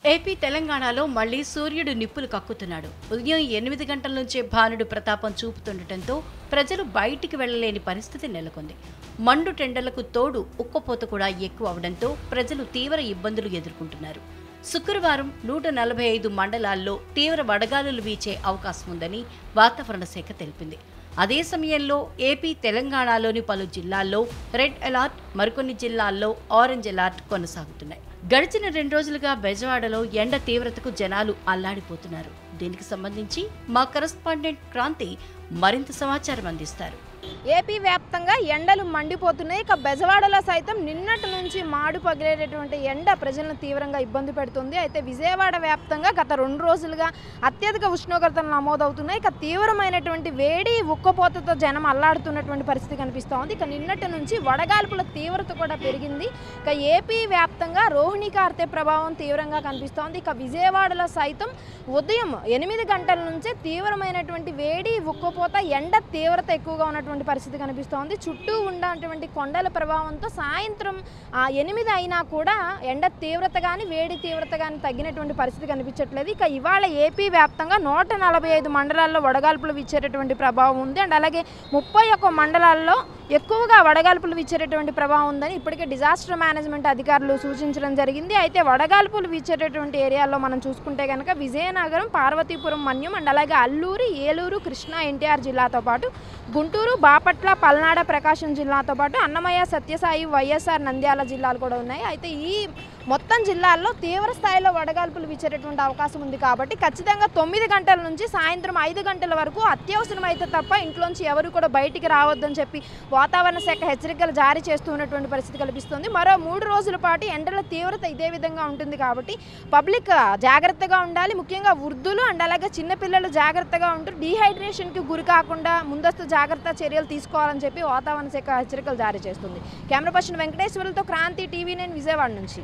AP తెలంగాణలో మళ్లీ సూర్యుడు నిప్పులు కక్కుతున్నాడు. ఉదయం 8 గంటల నుంచే భానుడు ప్రతాపం చూపుతుండటంతో ప్రజలు బయటికి వెళ్లలేని పరిస్థితి నెలకొంది. మండు టెండలకు తోడు ఉక్కపోత కూడా ఎక్కువ అవడంతో ప్రజలు తీవ్ర ఇబ్బందులు ఎదుర్కొంటున్నారు. శుక్రవారం 145 మండలాల్లో తీవ్ర వడగాలులు వీచే అవకాశం ఉందని వాతావరణ శాఖ తెలిపింది. అదే సమయంలో ఏపీ తెలంగాణలోని పలు జిల్లాల్లో రెడ్ అలర్ట్, మరికొన్ని జిల్లాల్లో ఆరెంజ్ అలర్ట్ కొనసాగుతున్నాయి. గడిచిన 2 రోజులుగా బెజవాడలో ఎండ తీవ్రతకు జనాలు అల్లాడిపోతున్నారు. దీనికి సంబంధించి మా కరెస్పాండెంట్ క్రాంతి మరింత సమాచారం అందిస్తారు. ఏపీ వ్యాప్తంగా ఎండలు మండిపోతున్నాయి. ఇక బెజవాడలో సైతం నిన్నటి నుంచి మాడు పగిలేటటువంటి ఎండ ప్రజలను తీవ్రంగా ఇబ్బంది పెడుతుంది. అయితే విజయవాడ వ్యాప్తంగా గత 2 రోజులుగా అత్యధిక ఉష్ణోగ్రతలు నమోదవుతున్నాయి. ఇక తీవ్రమైనటువంటి వేడి ఉక్కపోతతో జనం అల్లాడుతున్నటువంటి పరిస్థితి కనిపిస్తోంది. ఇక నిన్నటి నుంచి వడగాల్పుల తీవ్రత కూడా పెరిగింది. ఇక ఏపీ వ్యాప్తంగా రోహిణి కార్తె ప్రభావం తీవ్రంగా కనిపిస్తోంది. ఇక విజయవాడలో సైతం ఉదయం 8 గంటల నుంచే తీవ్రమైనటువంటి వేడి ఉక్కపోత ఎండ తీవ్రత ఎక్కువగా ఉన్నటువంటి పరిస్థితి కనిపిస్తోంది. చుట్టూ ఉన్నటువంటి కొండల ప్రభావంతో సాయంత్రం 8 అయినా కూడా ఎండ తీవ్రత కానీ వేడి తీవ్రత కానీ తగ్గినటువంటి పరిస్థితి కనిపించట్లేదు. ఇక ఇవాళ ఏపీ వ్యాప్తంగా 145 మండలాల్లో వడగాల్పులు వీచేటటువంటి ప్రభావం ఉంది. అండ్ అలాగే 31 మండలాల్లో ఎక్కువగా వడగాల్పులు వీచేటటువంటి ప్రభావం ఉందని ఇప్పటికే డిజాస్టర్ మేనేజ్మెంట్ అధికారులు సూచించడం జరిగింది. అయితే వడగాల్పులు వీచేటటువంటి ఏరియాల్లో మనం చూసుకుంటే కనుక విజయనగరం, పార్వతీపురం, మన్యం అండ్ అలాగే అల్లూరు, ఏలూరు, కృష్ణా, ఎన్టీఆర్ జిల్లాతో పాటు గుంటూరు, బాపట్ల, పల్నాడు, ప్రకాశం జిల్లాతో పాటు అన్నమయ్య, సత్యసాయి, వైఎస్ఆర్, నంద్యాల జిల్లాలు కూడా ఉన్నాయి. అయితే ఈ మొత్తం జిల్లాల్లో తీవ్ర స్థాయిలో వడగాల్పులు వీచేటటువంటి అవకాశం ఉంది. కాబట్టి ఖచ్చితంగా 9 గంటల నుంచి సాయంత్రం 5 గంటల వరకు అత్యవసరమైతే తప్ప ఇంట్లోంచి ఎవరు కూడా బయటికి రావద్దని చెప్పి వాతావరణ శాఖ హెచ్చరికలు జారీ చేస్తూ ఉన్నటువంటి పరిస్థితి కనిపిస్తుంది. మరో 3 రోజుల పాటు ఎండల తీవ్రత ఇదే విధంగా ఉంటుంది. కాబట్టి పబ్లిక్ జాగ్రత్తగా ఉండాలి. ముఖ్యంగా వృద్ధులు అండ్ అలాగే చిన్నపిల్లలు జాగ్రత్తగా ఉంటూ డీహైడ్రేషన్కి గురి కాకుండా ముందస్తు జాగ్రత్త చర్యలు తీసుకోవాలని చెప్పి వాతావరణ శాఖ హెచ్చరికలు జారీ చేస్తుంది. కెమెరా పర్సన్ వెంకటేశ్వర్లతో క్రాంతి, TV9 విజయవాడ నుంచి.